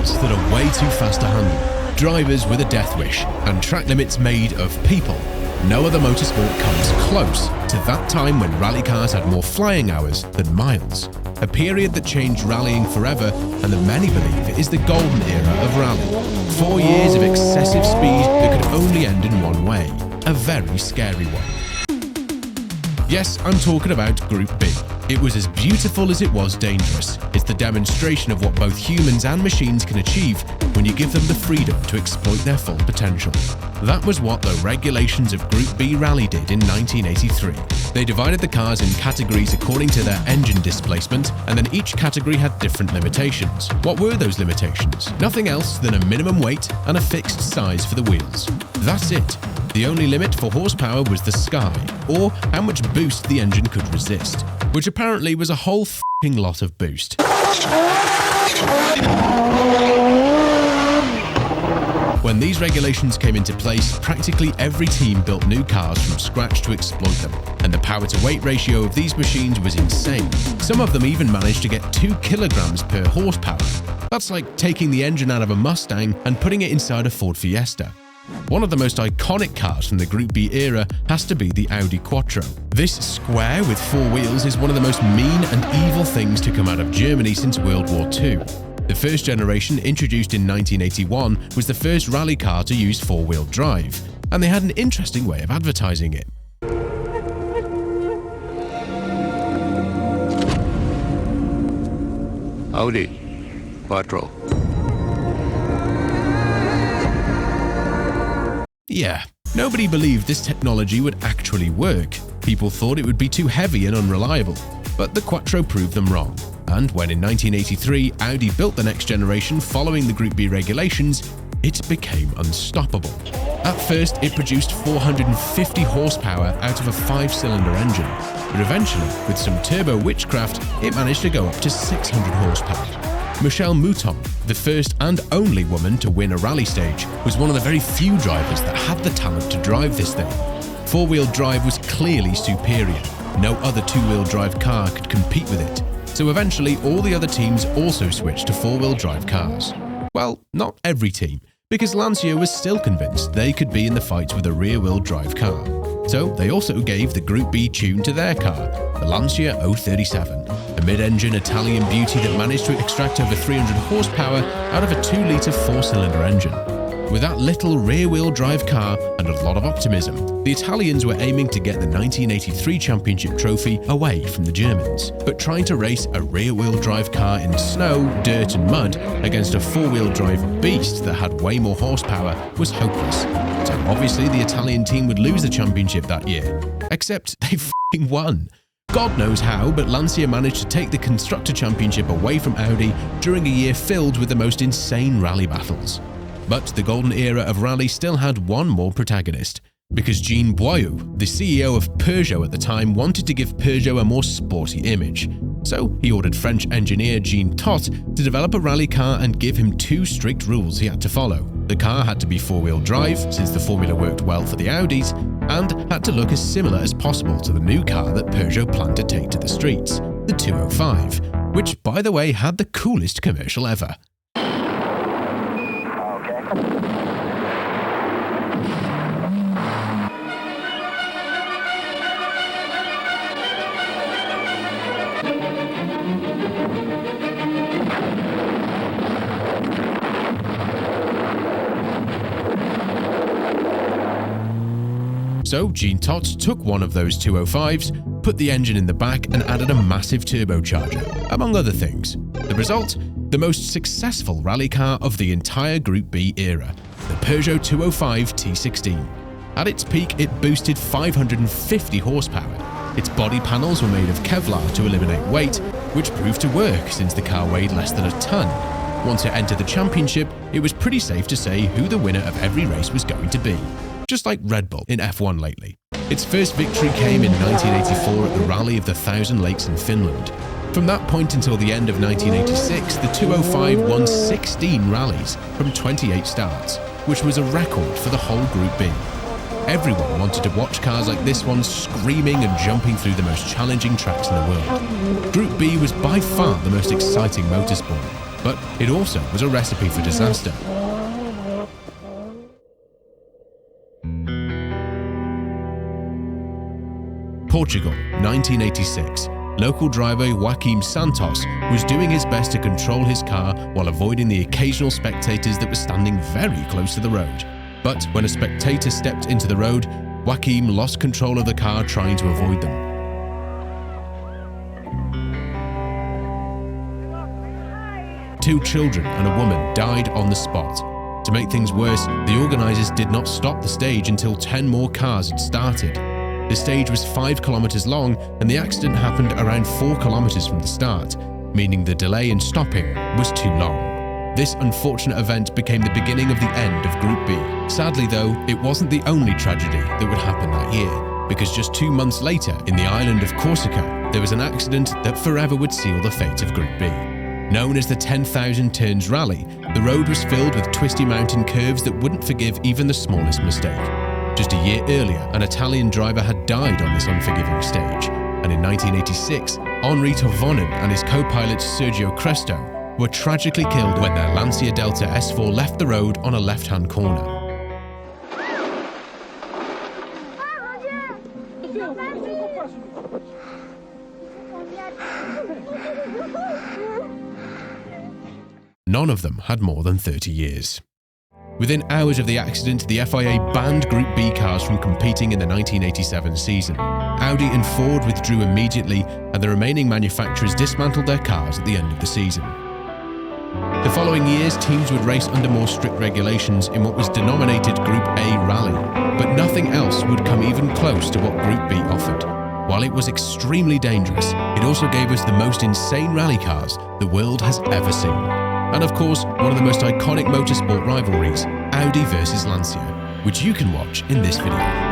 cars that are way too fast to handle, drivers with a death wish, and track limits made of people. No other motorsport comes close to that time when rally cars had more flying hours than miles. A period that changed rallying forever and that many believe is the golden era of rally. 4 years of excessive speed that could only end in one way. A very scary one. Yes, I'm talking about Group B. It was as beautiful as it was dangerous. It's the demonstration of what both humans and machines can achieve when you give them the freedom to exploit their full potential. That was what the regulations of Group B Rally did in 1983. They divided the cars in categories according to their engine displacement, and then each category had different limitations. What were those limitations? Nothing else than a minimum weight and a fixed size for the wheels. That's it. The only limit for horsepower was the sky, or how much boost the engine could resist, which apparently was a whole f***ing lot of boost. When these regulations came into place, practically every team built new cars from scratch to exploit them, and the power-to-weight ratio of these machines was insane. Some of them even managed to get 2 kilograms per horsepower. That's like taking the engine out of a Mustang and putting it inside a Ford Fiesta. One of the most iconic cars from the Group B era has to be the Audi Quattro. This square with 4 wheels is one of the most mean and evil things to come out of Germany since World War II. The first generation, introduced in 1981, was the first rally car to use 4-wheel drive, and they had an interesting way of advertising it. Audi Quattro. Yeah, nobody believed this technology would actually work. People thought it would be too heavy and unreliable, but the Quattro proved them wrong. And when in 1983 Audi built the next generation following the Group B regulations, it became unstoppable. At first, it produced 450 horsepower out of a 5-cylinder engine, but eventually, with some turbo witchcraft, it managed to go up to 600 horsepower. Michèle Mouton, the first and only woman to win a rally stage, was one of the very few drivers that had the talent to drive this thing. 4-wheel drive was clearly superior. No other 2-wheel drive car could compete with it. So eventually, all the other teams also switched to 4-wheel drive cars. Well, not every team, because Lancia was still convinced they could be in the fight with a rear-wheel drive car. So they also gave the Group B tune to their car, the Lancia 037, a mid-engine Italian beauty that managed to extract over 300 horsepower out of a 2-litre 4-cylinder engine. With that little rear-wheel drive car and a lot of optimism, the Italians were aiming to get the 1983 championship trophy away from the Germans. But trying to race a rear-wheel drive car in snow, dirt and mud against a 4-wheel drive beast that had way more horsepower was hopeless. So obviously the Italian team would lose the championship that year. Except they f***ing won. God knows how, but Lancia managed to take the Constructor Championship away from Audi during a year filled with the most insane rally battles. But the golden era of rally still had one more protagonist, because Jean Boyou, the CEO of Peugeot at the time, wanted to give Peugeot a more sporty image. So he ordered French engineer Jean Todt to develop a rally car and give him 2 strict rules he had to follow. The car had to be 4-wheel drive, since the formula worked well for the Audis, and had to look as similar as possible to the new car that Peugeot planned to take to the streets, the 205, which, by the way, had the coolest commercial ever. So Jean Todt took one of those 205s, put the engine in the back and added a massive turbocharger, among other things. The result? The most successful rally car of the entire Group B era, the Peugeot 205 T16. At its peak, it boosted 550 horsepower. Its body panels were made of Kevlar to eliminate weight, which proved to work since the car weighed less than a ton. Once it entered the championship, it was pretty safe to say who the winner of every race was going to be. Just like Red Bull in F1 lately. Its first victory came in 1984 at the Rally of the Thousand Lakes in Finland. From that point until the end of 1986, the 205 won 16 rallies from 28 starts, which was a record for the whole Group B. Everyone wanted to watch cars like this one screaming and jumping through the most challenging tracks in the world. Group B was by far the most exciting motorsport. but it also was a recipe for disaster. Portugal, 1986. Local driver Joaquim Santos was doing his best to control his car while avoiding the occasional spectators that were standing very close to the road. But when a spectator stepped into the road, Joaquim lost control of the car trying to avoid them. Two children and a woman died on the spot. To make things worse, the organisers did not stop the stage until 10 more cars had started. The stage was 5 kilometers long and the accident happened around 4 kilometers from the start, meaning the delay in stopping was too long. This unfortunate event became the beginning of the end of Group B. Sadly though, it wasn't the only tragedy that would happen that year, because just 2 months later, in the island of Corsica, there was an accident that forever would seal the fate of Group B. Known as the 10,000 Turns Rally, the road was filled with twisty mountain curves that wouldn't forgive even the smallest mistake. Just a year earlier, an Italian driver had died on this unforgiving stage, and in 1986, Henri Tovonen and his co-pilot Sergio Cresto were tragically killed when their Lancia Delta S4 left the road on a left-hand corner. None of them had more than 30 years. Within hours of the accident, the FIA banned Group B cars from competing in the 1987 season. Audi and Ford withdrew immediately, and the remaining manufacturers dismantled their cars at the end of the season. The following years, teams would race under more strict regulations in what was denominated Group A Rally, but nothing else would come even close to what Group B offered. While it was extremely dangerous, it also gave us the most insane rally cars the world has ever seen. And of course, one of the most iconic motorsport rivalries, Audi versus Lancia, which you can watch in this video.